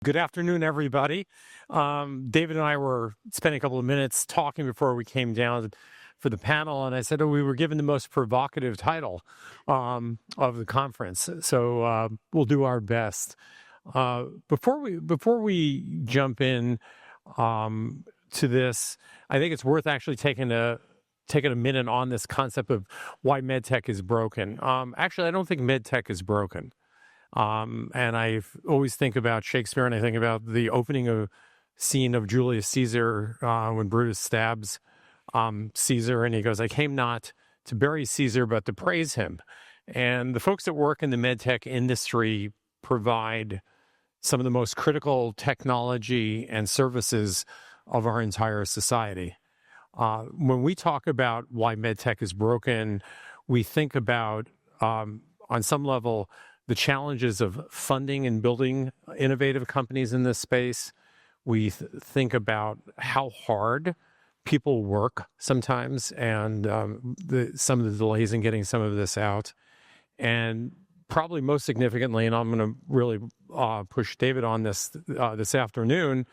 Good afternoon, everybody. David and I were spending a couple of minutes talking before we came down for the panel, and I said we were given the most provocative title of the conference. So we'll do our best. Before we jump in to this, I think it's worth actually taking a minute on this concept of why medtech is broken. Actually, I don't think medtech is broken. And I always think about Shakespeare, and I think about the opening scene of Julius Caesar when Brutus stabs Caesar, and he goes, "I came not to bury Caesar, but to praise him." And the folks that work in the medtech industry provide some of the most critical technology and services of our entire society. When we talk about why medtech is broken, we think about, on some level, the challenges of funding and building innovative companies in this space. We think about how hard people work sometimes, and some of the delays in getting some of this out. And probably most significantly, and I'm going to really push David on this this afternoon,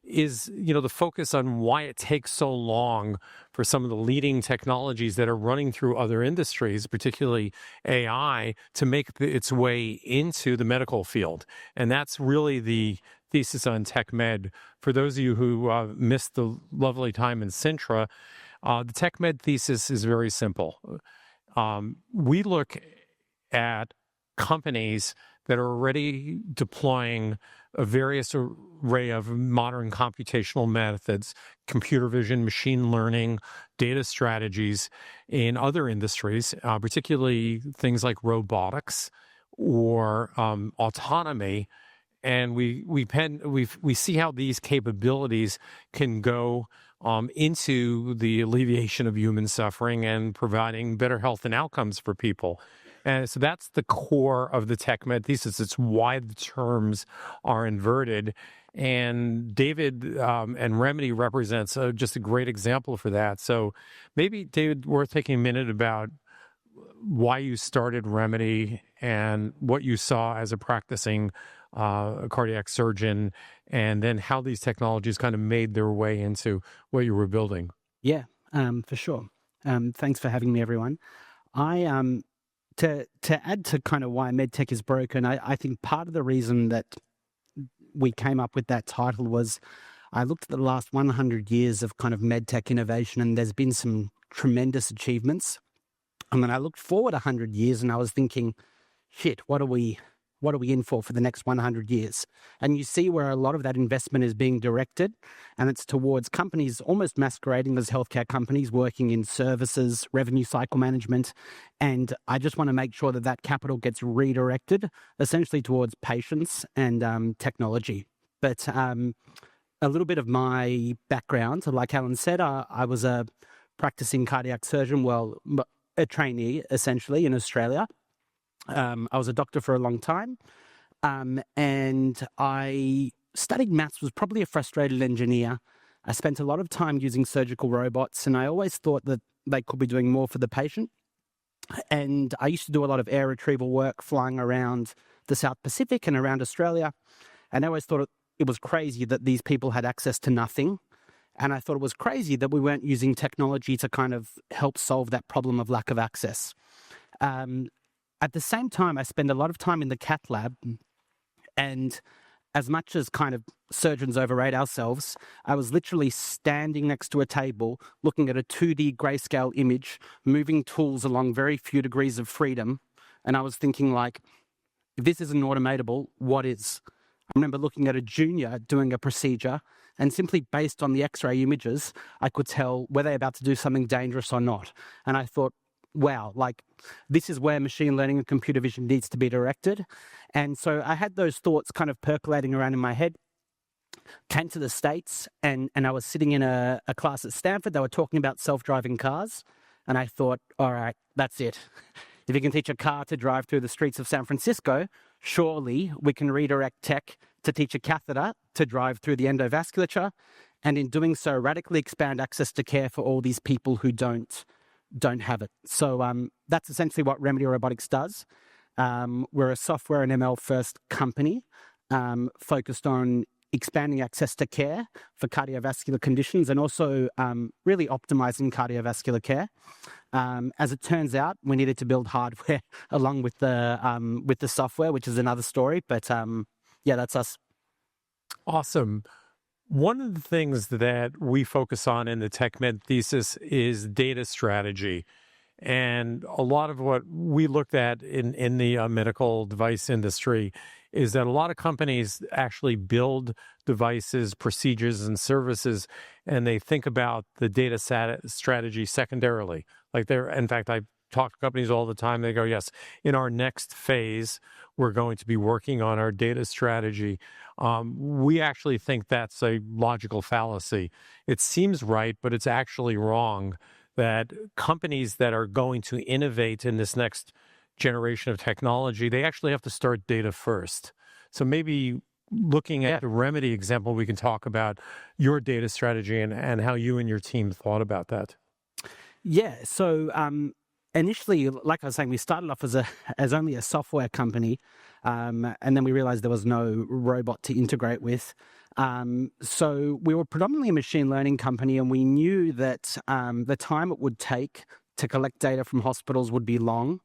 is the focus on why it takes so long for some of the leading technologies that are running through other industries, particularly AI, to make its way into the medical field. And that's really the thesis on TechMed. For those of you who missed the lovely time in Sintra, the TechMed thesis is very simple. We look at companies that are already deploying a various array of modern computational methods, computer vision, machine learning, data strategies in other industries, particularly things like robotics or autonomy. And we see how these capabilities can go into the alleviation of human suffering and providing better health and outcomes for people. And so that's the core of the TechMed thesis. It's why the terms are inverted. And David and Remedy represents just a great example for that. So maybe, David, worth taking a minute about why you started Remedy and what you saw as a practicing cardiac surgeon, and then how these technologies kind of made their way into what you were building. Yeah, for sure. Thanks for having me, everyone. To add to kind of why medtech is broken, I think part of the reason that we came up with that title was I looked at the last 100 years of kind of medtech innovation, and there's been some tremendous achievements. And then I looked forward 100 years and I was thinking, shit, what are we in for the next 100 years? And you see where a lot of that investment is being directed, and it's towards companies almost masquerading as healthcare companies working in services, revenue cycle management. And I just want to make sure that that capital gets redirected essentially towards patients and technology. But a little bit of my background, like Alan said, I was a practicing cardiac surgeon, well, a trainee essentially in Australia. I was a doctor for a long time, and I studied maths, was probably a frustrated engineer. I spent a lot of time using surgical robots, and I always thought that they could be doing more for the patient. And I used to do a lot of air retrieval work flying around the South Pacific and around Australia, and I always thought it was crazy that these people had access to nothing. And I thought it was crazy that we weren't using technology to kind of help solve that problem of lack of access. At the same time, I spend a lot of time in the cath lab, and as much as kind of surgeons overrate ourselves, I was literally standing next to a table looking at a 2D grayscale image, moving tools along very few degrees of freedom. And I was thinking, like, if this isn't automatable, what is? I remember looking at a junior doing a procedure, and simply based on the X-ray images, I could tell were they about to do something dangerous or not. And I thought, wow, like this is where machine learning and computer vision needs to be directed. And so I had those thoughts kind of percolating around in my head, came to the States, and I was sitting in a class at Stanford. They were talking about self-driving cars. And I thought, all right, that's it. If you can teach a car to drive through the streets of San Francisco, surely we can redirect tech to teach a catheter to drive through the endovasculature, and in doing so, radically expand access to care for all these people who don't have it. So that's essentially what Remedy Robotics does. We're a software and ML first company. focused on expanding access to care for cardiovascular conditions and also really optimizing cardiovascular care. As it turns out, we needed to build hardware along with the software, which is another story. But yeah, that's us. Awesome. One of the things that we focus on in the TechMed thesis is data strategy. And a lot of what we looked at in the medical device industry is that a lot of companies actually build devices, procedures, and services, and they think about the data strategy secondarily. In fact, I talk to companies all the time. They go, yes, in our next phase, we're going to be working on our data strategy. We actually think that's a logical fallacy. It seems right, but it's actually wrong that companies that are going to innovate in this next generation of technology, they actually have to start data first. So maybe looking at the Remedy example, we can talk about your data strategy and how you and your team thought about that. Yeah, so initially, like I was saying, we started off as only a software company, and then we realized there was no robot to integrate with. So we were predominantly a machine learning company, and we knew that the time it would take to collect data from hospitals would be long,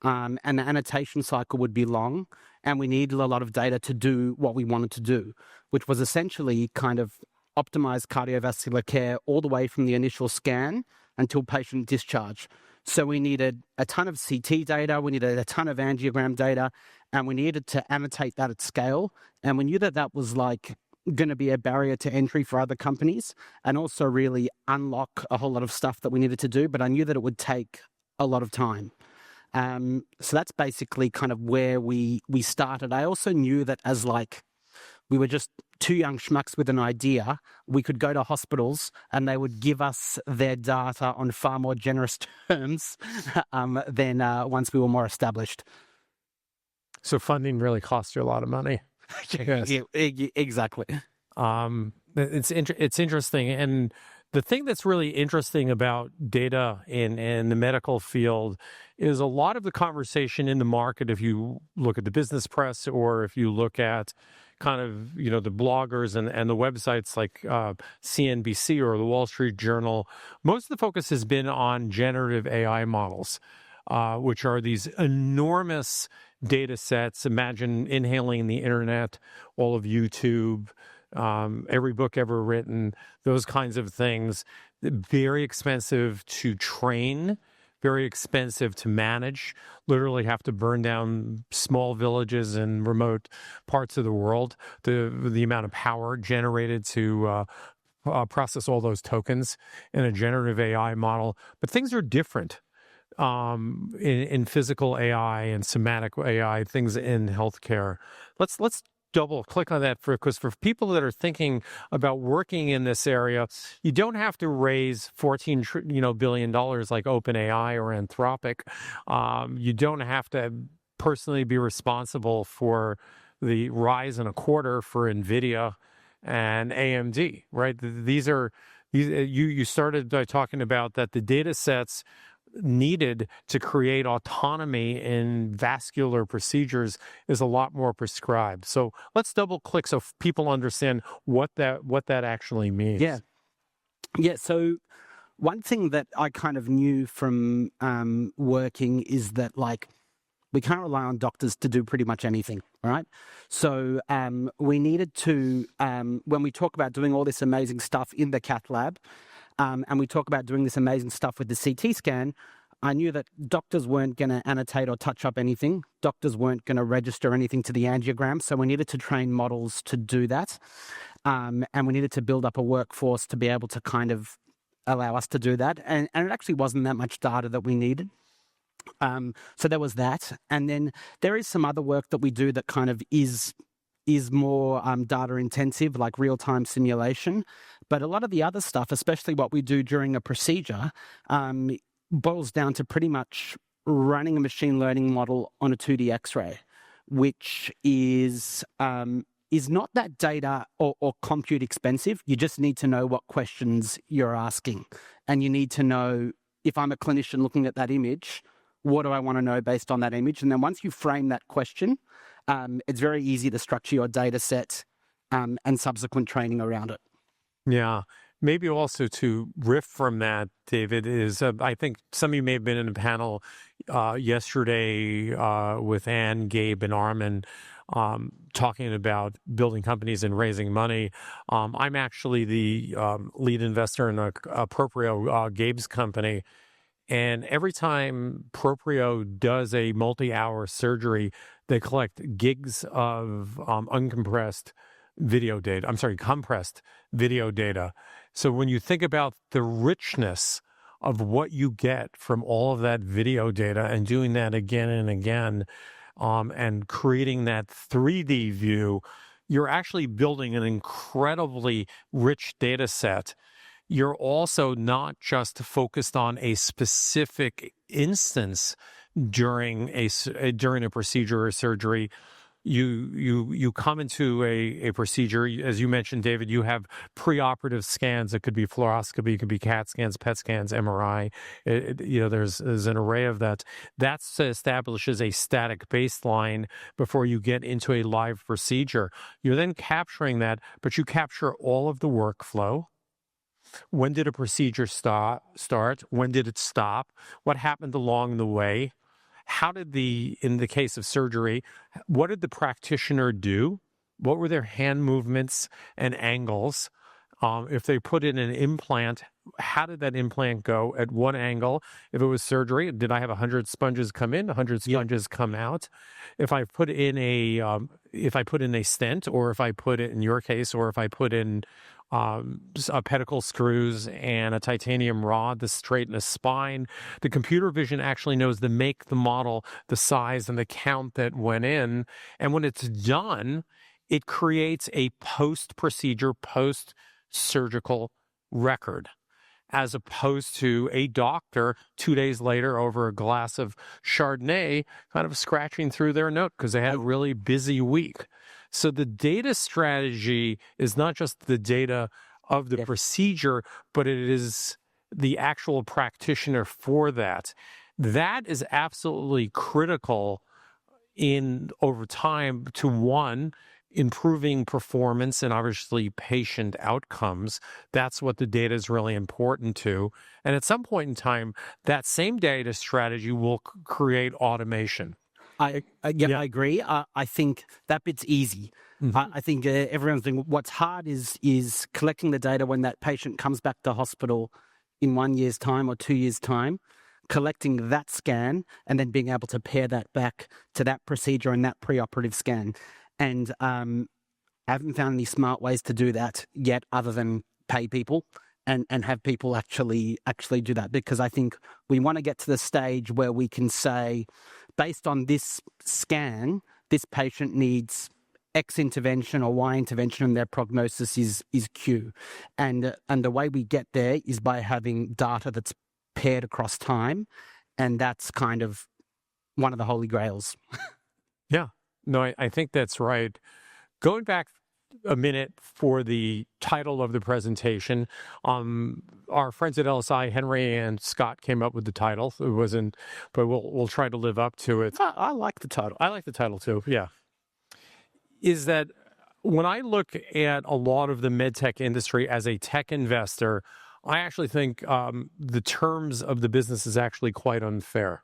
and the annotation cycle would be long, and we needed a lot of data to do what we wanted to do, which was essentially kind of optimize cardiovascular care all the way from the initial scan until patient discharge. So we needed a ton of CT data, we needed a ton of angiogram data, and we needed to annotate that at scale. And we knew that that was going to be a barrier to entry for other companies and also really unlock a whole lot of stuff that we needed to do. But I knew that it would take a lot of time. So that's basically kind of where we started. I also knew that as we were just two young schmucks with an idea, we could go to hospitals and they would give us their data on far more generous terms than once we were more established. So funding really costs you a lot of money. Yes. Yeah, exactly. It's interesting. And the thing that's really interesting about data in the medical field is a lot of the conversation in the market, if you look at the business press or if you look at kind of, the bloggers and the websites like CNBC or the Wall Street Journal, most of the focus has been on generative AI models, which are these enormous data sets. Imagine inhaling the internet, all of YouTube, every book ever written, those kinds of things. Very expensive to train, very expensive to manage, literally have to burn down small villages in remote parts of the world. The amount of power generated to process all those tokens in a generative AI model. But things are different in physical AI and somatic AI, things in healthcare. Let's double click on that because for people that are thinking about working in this area, you don't have to raise $14 billion like OpenAI or Anthropic. You don't have to personally be responsible for the rise in a quarter for NVIDIA and AMD, right? You started by talking about that the data sets needed to create autonomy in vascular procedures is a lot more prescribed. So let's double click so people understand what that actually means. Yeah. So one thing that I kind of knew from working is that we can't rely on doctors to do pretty much anything, all right? So we needed to, when we talk about doing all this amazing stuff in the cath lab, and we talk about doing this amazing stuff with the CT scan, I knew that doctors weren't going to annotate or touch up anything. Doctors weren't going to register anything to the angiogram. So we needed to train models to do that. And we needed to build up a workforce to be able to kind of allow us to do that. And it actually wasn't that much data that we needed. So there was that. And then there is some other work that we do that kind of is more data intensive, like real-time simulation. But a lot of the other stuff, especially what we do during a procedure, boils down to pretty much running a machine learning model on a 2D X-ray, which is not that data or compute expensive. You just need to know what questions you're asking. And you need to know, if I'm a clinician looking at that image, what do I want to know based on that image? And then once you frame that question, it's very easy to structure your data set and subsequent training around it. Yeah. Maybe also to riff from that, David, is I think some of you may have been in a panel yesterday with Ann, Gabe, and Armin talking about building companies and raising money. I'm actually the lead investor in a Proprio, Gabe's company. And every time Proprio does a multi-hour surgery, they collect gigs of compressed video data. So when you think about the richness of what you get from all of that video data and doing that again and again, and creating that 3D view, you're actually building an incredibly rich data set. You're also not just focused on a specific instance during a procedure or surgery. You come into a procedure, as you mentioned, David, you have preoperative scans. It could be fluoroscopy, it could be CAT scans, PET scans, MRI. There's an array of that. That establishes a static baseline before you get into a live procedure. You're then capturing that, but you capture all of the workflow. When did a procedure start? When did it stop? What happened along the way? How did in the case of surgery, what did the practitioner do? What were their hand movements and angles? If they put in an implant, how did that implant go at what angle? If it was surgery, did I have 100 sponges come in, 100 sponges come out? If I put in a stent, or if I put it in your case, or if I put in pedicle screws and a titanium rod to straighten a spine, the computer vision actually knows the make, the model, the size, and the count that went in. And when it's done, it creates a post-procedure, post-surgical record, as opposed to a doctor 2 days later over a glass of Chardonnay kind of scratching through their note because they had a really busy week. So the data strategy is not just the data of the procedure, but it is the actual practitioner for that. That is absolutely critical over time to, one, improving performance and obviously patient outcomes. That's what the data is really important to. And at some point in time, that same data strategy will create automation. I agree. I think that bit's easy. Mm-hmm. I think everyone's doing. What's hard is collecting the data when that patient comes back to hospital in 1 year's time or 2 years' time, collecting that scan and then being able to pair that back to that procedure and that preoperative scan. And I haven't found any smart ways to do that yet, other than pay people and have people actually do that, because I think we want to get to the stage where we can say, based on this scan, this patient needs X intervention or Y intervention, and their prognosis is Q. And the way we get there is by having data that's paired across time, and that's kind of one of the holy grails. Yeah, no, I think that's right. Going back a minute for the title of the presentation, our friends at LSI, Henry and Scott, came up with the title. It wasn't, but we'll try to live up to it. I like the title. I like the title too. Yeah, is that when I look at a lot of the medtech industry as a tech investor, I actually think the terms of the business is actually quite unfair.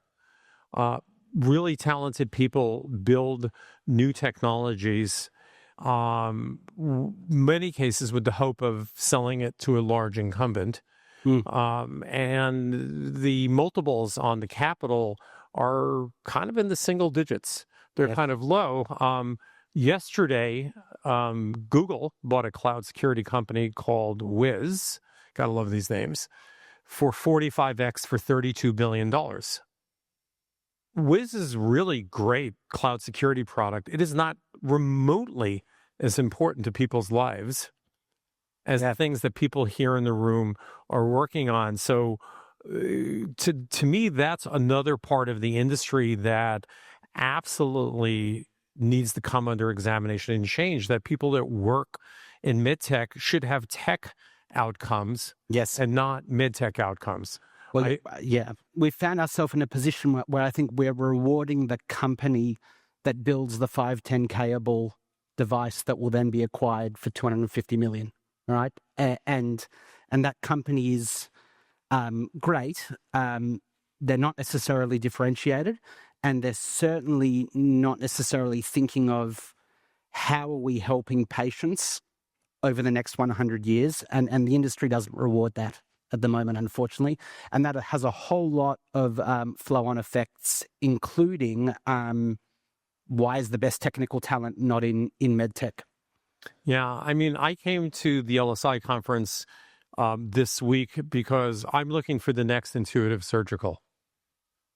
Really talented people build new technologies, many cases with the hope of selling it to a large incumbent. And the multiples on the capital are kind of in the single digits. They're kind of low. Yesterday, Google bought a cloud security company called Wiz. Gotta love these names. For 45x for $32 billion. Wiz is really great cloud security product. It is not remotely as important to people's lives as the things that people here in the room are working on. So to me, that's another part of the industry that absolutely needs to come under examination and change, that people that work in medtech should have tech outcomes, and not medtech outcomes. Well, we found ourselves in a position where I think we're rewarding the company that builds the 510K-able device that will then be acquired for $250 million, right? And that company is great. They're not necessarily differentiated, and they're certainly not necessarily thinking of how are we helping patients over the next 100 years, and the industry doesn't reward that at the moment, unfortunately, and that has a whole lot of flow-on effects, including why is the best technical talent not in medtech? Yeah, I mean, I came to the LSI conference this week because I'm looking for the next Intuitive Surgical,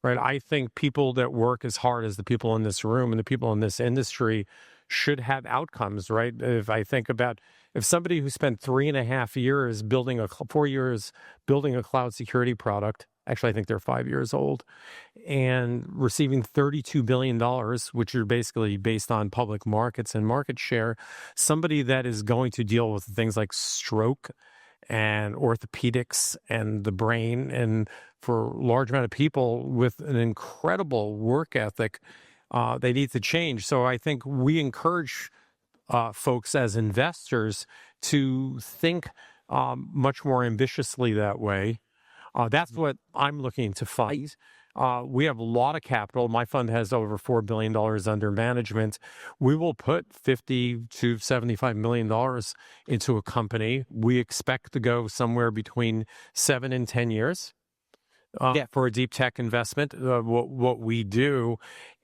right? I think people that work as hard as the people in this room and the people in this industry should have outcomes, right? If I think about if somebody who spent 3.5 years building 4 years building a cloud security product, actually I think they're 5 years old, and receiving $32 billion, which are basically based on public markets and market share, somebody that is going to deal with things like stroke and orthopedics and the brain, and for a large amount of people with an incredible work ethic, they need to change. So I think we encourage folks as investors to think much more ambitiously that way. That's what I'm looking to fund. We have a lot of capital. My fund has over $4 billion under management. We will put $50 to $75 million into a company. We expect to go somewhere between 7 and 10 years for a deep tech investment, what we do.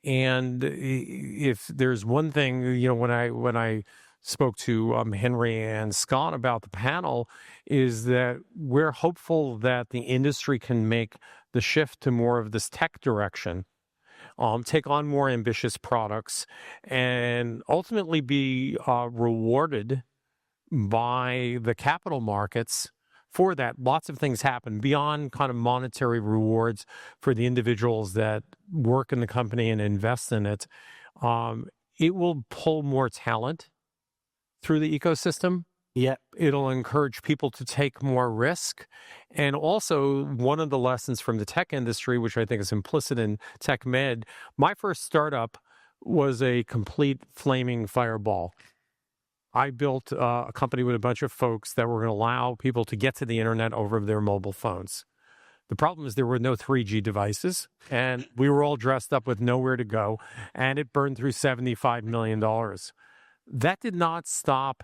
And if there's one thing, when I spoke to Henry and Scott about the panel, is that we're hopeful that the industry can make the shift to more of this tech direction, take on more ambitious products, and ultimately be rewarded by the capital markets for that. Lots of things happen beyond kind of monetary rewards for the individuals that work in the company and invest in it. It will pull more talent through the ecosystem. Yeah. It'll encourage people to take more risk. And also, one of the lessons from the tech industry, which I think is implicit in tech med, my first startup was a complete flaming fireball. I built a company with a bunch of folks that were going to allow people to get to the internet over their mobile phones. The problem is there were no 3G devices, and we were all dressed up with nowhere to go, and it burned through $75 million. That did not stop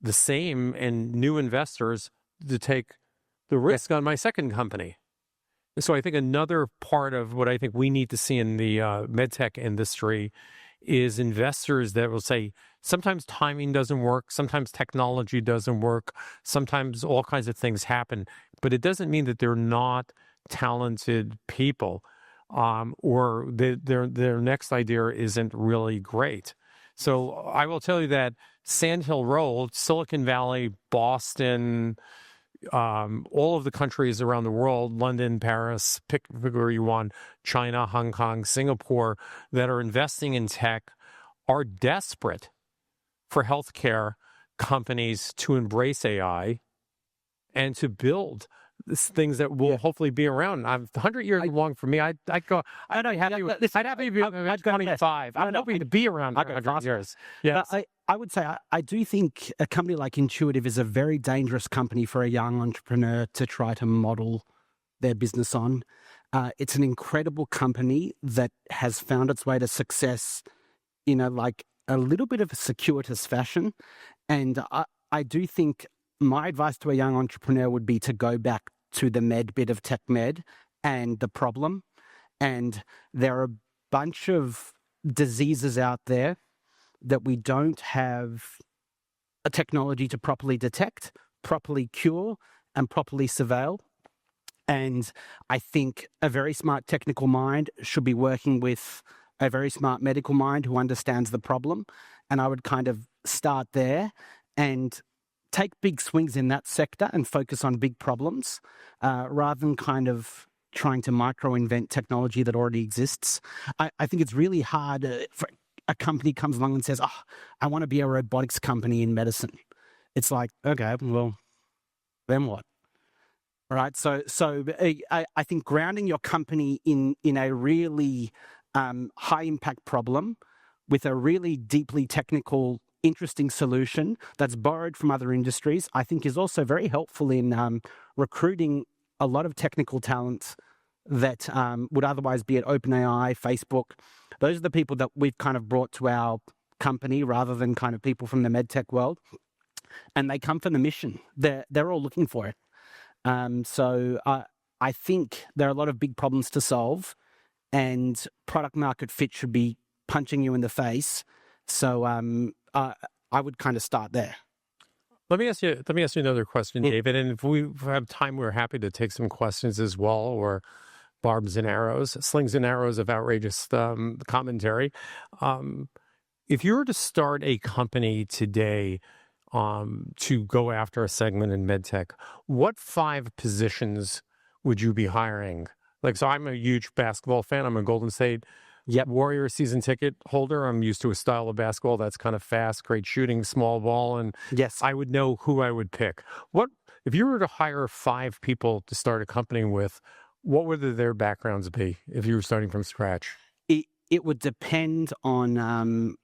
the same and new investors to take the risk on my second company. So I think another part of what I think we need to see in the medtech industry is investors that will say, sometimes timing doesn't work, sometimes technology doesn't work, sometimes all kinds of things happen, but it doesn't mean that they're not talented people, or their next idea isn't really great. So I will tell you that Sand Hill Road, Silicon Valley, Boston, all of the countries around the world, London, Paris, pick where you want, China, Hong Kong, Singapore, that are investing in tech are desperate for healthcare companies to embrace AI and to build things that will hopefully be around. 100 years long for me. I'd go. I'd happy to be 25. I'm hoping to be around for 100 years. Yeah. I would say I do think a company like Intuitive is a very dangerous company for a young entrepreneur to try to model their business on. It's an incredible company that has found its way to success in like a little bit of a circuitous fashion. And I do think my advice to a young entrepreneur would be to go back to the med bit of tech med and the problem. And there are a bunch of diseases out there that we don't have a technology to properly detect, properly cure, and properly surveil. And I think a very smart technical mind should be working with a very smart medical mind who understands the problem. And I would kind of start there and take big swings in that sector and focus on big problems, rather than kind of trying to micro-invent technology that already exists. I think it's really hard for a company comes along and says, "Oh, I want to be a robotics company in medicine." It's like, okay, well, then what? All right. So I think grounding your company in a really high impact problem with a really deeply technical, interesting solution that's borrowed from other industries, I think is also very helpful in recruiting a lot of technical talents that would otherwise be at OpenAI, Facebook. Those are the people that we've kind of brought to our company rather than kind of people from the medtech world. And they come for the mission. They're all looking for it. So I think there are a lot of big problems to solve, and product market fit should be punching you in the face. So I would kind of start there. Let me ask you another question, David. And if we have time, we're happy to take some questions as well, or barbs and arrows, slings and arrows of outrageous commentary. If you were to start a company today to go after a segment in medtech, what 5 positions would you be hiring? Like, so I'm a huge basketball fan. I'm a Golden State Warrior season ticket holder. I'm used to a style of basketball that's kind of fast, great shooting, small ball, and yes, I would know who I would pick. What if you were to hire 5 people to start a company with? What would their backgrounds be if you were starting from scratch? It would depend on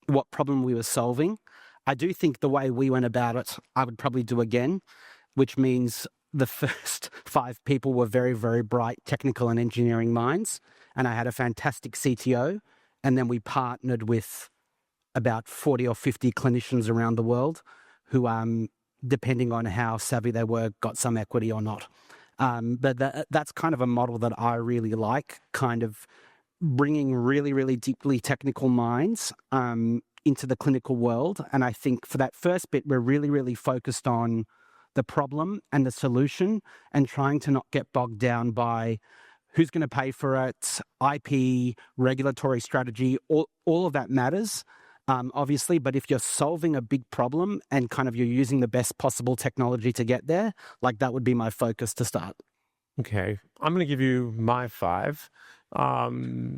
what problem we were solving. I do think the way we went about it, I would probably do again, which means the first 5 people were very, very bright technical and engineering minds. And I had a fantastic CTO. And then we partnered with about 40 or 50 clinicians around the world who, depending on how savvy they were, got some equity or not. But that's kind of a model that I really like, kind of bringing really, really deeply technical minds into the clinical world. And I think for that first bit, we're really, really focused on the problem and the solution and trying to not get bogged down by who's going to pay for it, IP, regulatory strategy, all of that matters, obviously. But if you're solving a big problem and kind of you're using the best possible technology to get there, like that would be my focus to start. Okay. I'm going to give you my 5. How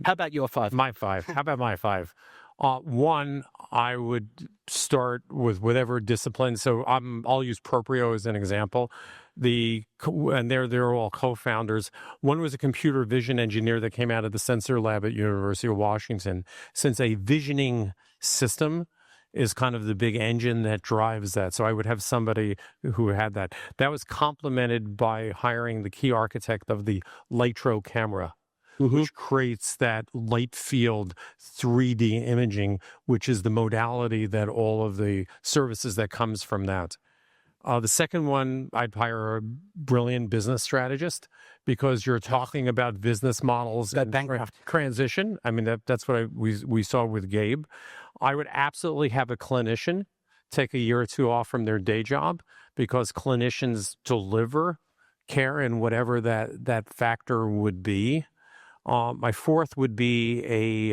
about your 5? My 5. How about my 5? 1, I would start with whatever discipline. So I'll use Proprio as an example. And they're all co-founders. One was a computer vision engineer that came out of the sensor lab at University of Washington. Since a visioning system is kind of the big engine that drives that. So I would have somebody who had that. That was complemented by hiring the key architect of the Litro camera, which creates that light field 3D imaging, which is the modality that all of the services that comes from that. The second one, I'd hire a brilliant business strategist, because you're talking about business models and transition. I mean, that's what we saw with Gabe. I would absolutely have a clinician take a year or 2 off from their day job, because clinicians deliver care in whatever that factor would be. My 4th would be a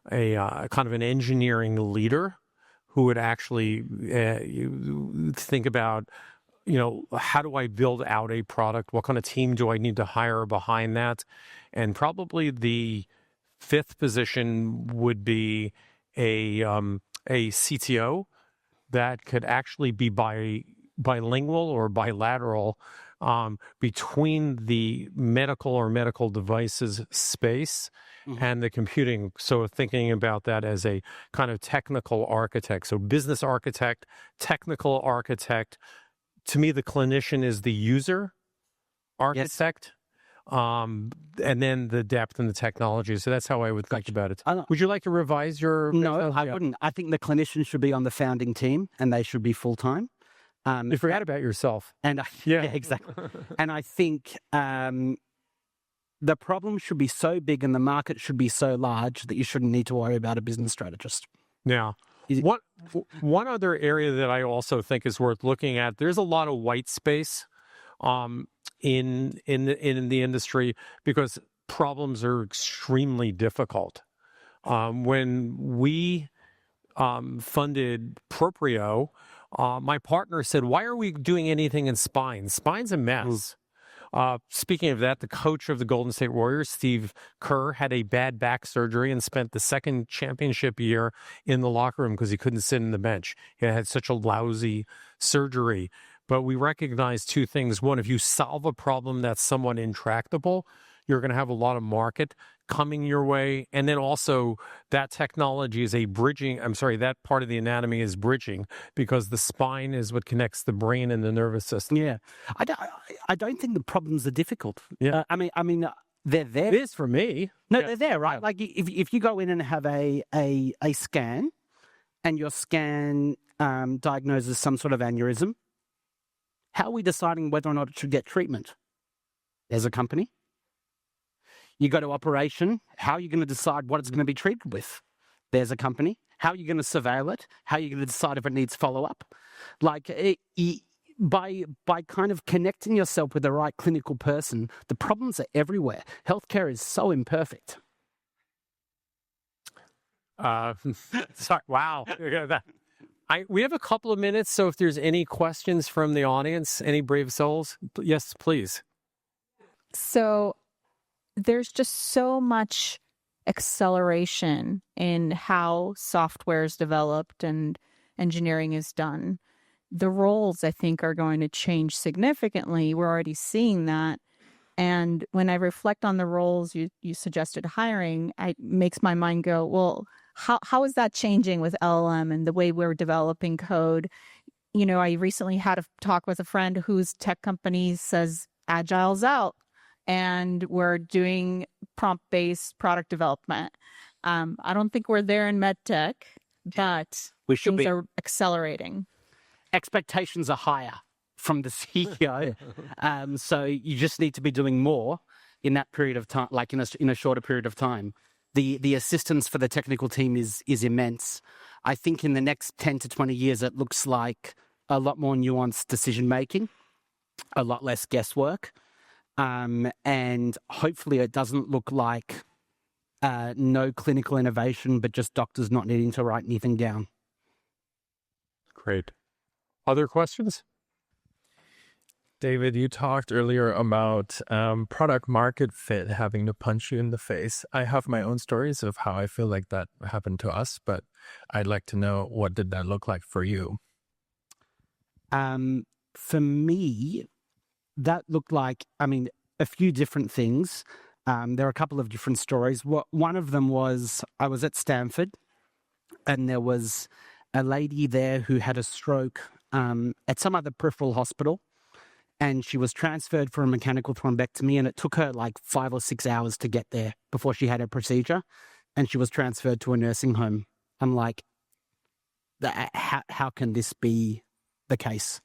kind of an engineering leader who would actually think about, how do I build out a product? What kind of team do I need to hire behind that? And probably the 5th position would be a CTO that could actually be bilingual or bilateral between the medical or medical devices space and the computing. So thinking about that as a kind of technical architect. So business architect, technical architect. To me, the clinician is the user architect. And then the depth and the technology. So that's how I would think about it. Would you like to revise your... No, I wouldn't. I think the clinician should be on the founding team and they should be full-time. You forgot about yourself. And yeah, exactly. And I think the problem should be so big and the market should be so large that you shouldn't need to worry about a business strategist. Yeah. One other area that I also think is worth looking at, there's a lot of white space in the industry because problems are extremely difficult. When we funded Proprio, my partner said, "Why are we doing anything in spine? Spine's a mess." Speaking of that, the coach of the Golden State Warriors, Steve Kerr, had a bad back surgery and spent the second championship year in the locker room because he couldn't sit in the bench. He had such a lousy surgery. But we recognize 2 things. One, if you solve a problem that's somewhat intractable, You're going to have a lot of market coming your way. And then also that technology is that part of the anatomy is bridging, because the spine is what connects the brain and the nervous system. Yeah. I don't think the problems are difficult. Yeah. I mean, they're there. It is for me. No, Yeah. they're there, right? Yeah. Like if you go in and have a scan, and your scan diagnoses some sort of aneurysm, how are we deciding whether or not it should get treatment? There's a company. You go to operation, how are you going to decide what it's going to be treated with? There's a company. How are you going to surveil it? How are you going to decide if it needs follow-up? Like, by kind of connecting yourself with the right clinical person, the problems are everywhere. Healthcare is so imperfect. Sorry. Wow. We have a couple of minutes, so if there's any questions from the audience, any brave souls, yes, please. So there's just so much acceleration in how software is developed and engineering is done. The roles, I think, are going to change significantly. We're already seeing that. And when I reflect on the roles you suggested hiring, it makes my mind go, well, how is that changing with LLM and the way we're developing code? You know, I recently had a talk with a friend whose tech company says Agile's out, and we're doing prompt-based product development. I don't think we're there in medtech, but things are accelerating. Expectations are higher from the CEO, so you just need to be doing more in that period of time, like in a shorter period of time. The assistance for the technical team is immense. I think in the next 10 to 20 years, it looks like a lot more nuanced decision making, a lot less guesswork, and hopefully it doesn't look like no clinical innovation, but just doctors not needing to write anything down. Great. Other questions? David, you talked earlier about product market fit having to punch you in the face. I have my own stories of how I feel like that happened to us, but I'd like to know, what did that look like for you? For me, that looked like, a few different things. There are a couple of different stories. One of them was, I was at Stanford, and there was a lady there who had a stroke at some other peripheral hospital. And she was transferred for a mechanical thrombectomy, and it took her like 5 or 6 hours to get there before she had her procedure. And she was transferred to a nursing home. I'm like, how can this be the case?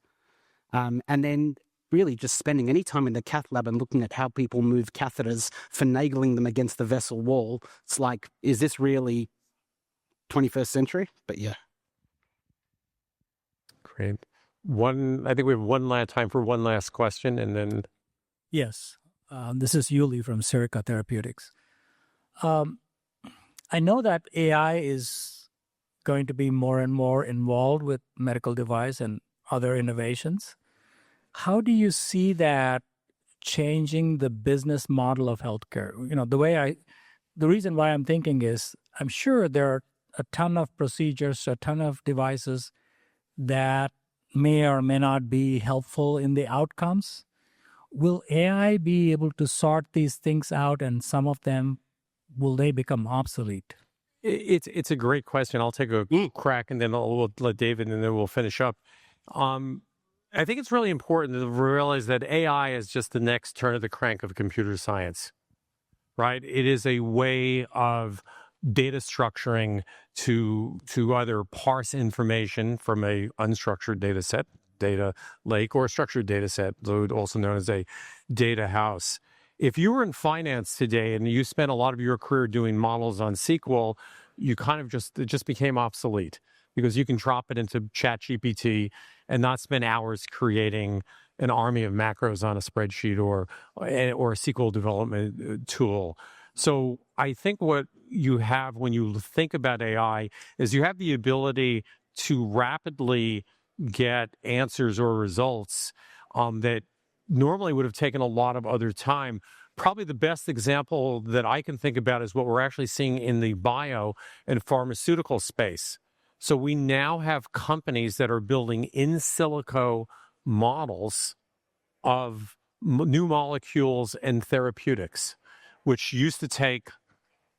And then really just spending any time in the cath lab and looking at how people move catheters, finagling them against the vessel wall. It's like, is this really 21st century? But yeah. Great. I think we have time for one last question, and then. Yes. This is Yuli from Sirica Therapeutics. I know that AI is going to be more and more involved with medical device and other innovations. How do you see that changing the business model of healthcare? You know, the reason why I'm thinking is, I'm sure there are a ton of procedures, a ton of devices that may or may not be helpful in the outcomes. Will AI be able to sort these things out, and some of them, will they become obsolete? It's a great question. I'll take a crack, and then we'll let David, and then we'll finish up. I think it's really important to realize that AI is just the next turn of the crank of computer science, right? It is a way of data structuring to either parse information from a unstructured data set, data lake, or a structured data set, also known as a data house. If you were in finance today and you spent a lot of your career doing models on SQL, it just became obsolete, because you can drop it into ChatGPT and not spend hours creating an army of macros on a spreadsheet or a SQL development tool. So I think what you have when you think about AI is you have the ability to rapidly get answers or results that normally would have taken a lot of other time. Probably the best example that I can think about is what we're actually seeing in the bio and pharmaceutical space. So we now have companies that are building in silico models of new molecules and therapeutics. which used to take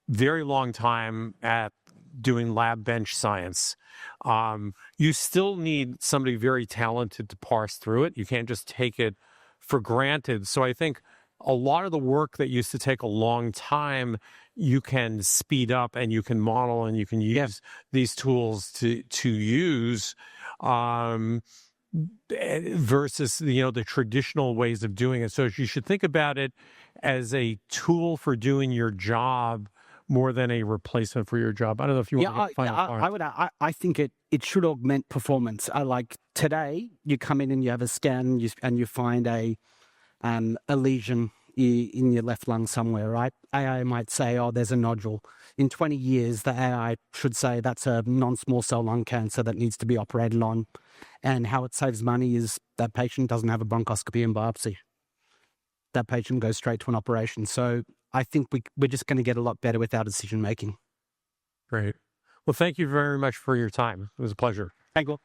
very long time at doing lab bench science. You still need somebody very talented to parse through it. You can't just take it for granted. So I think a lot of the work that used to take a long time, you can speed up and you can model and you can use these tools to use versus, the traditional ways of doing it. So you should think about it as a tool for doing your job more than a replacement for your job. I don't know if you want to final I think it should augment performance. Like today, you come in and you have a scan and you find a lesion in your left lung somewhere, right? AI might say, oh, there's a nodule. In 20 years, the AI should say that's a non-small cell lung cancer that needs to be operated on. And how it saves money is that patient doesn't have a bronchoscopy and biopsy. That patient goes straight to an operation. So I think we're just going to get a lot better with our decision making. Great. Well, thank you very much for your time. It was a pleasure. Thank you.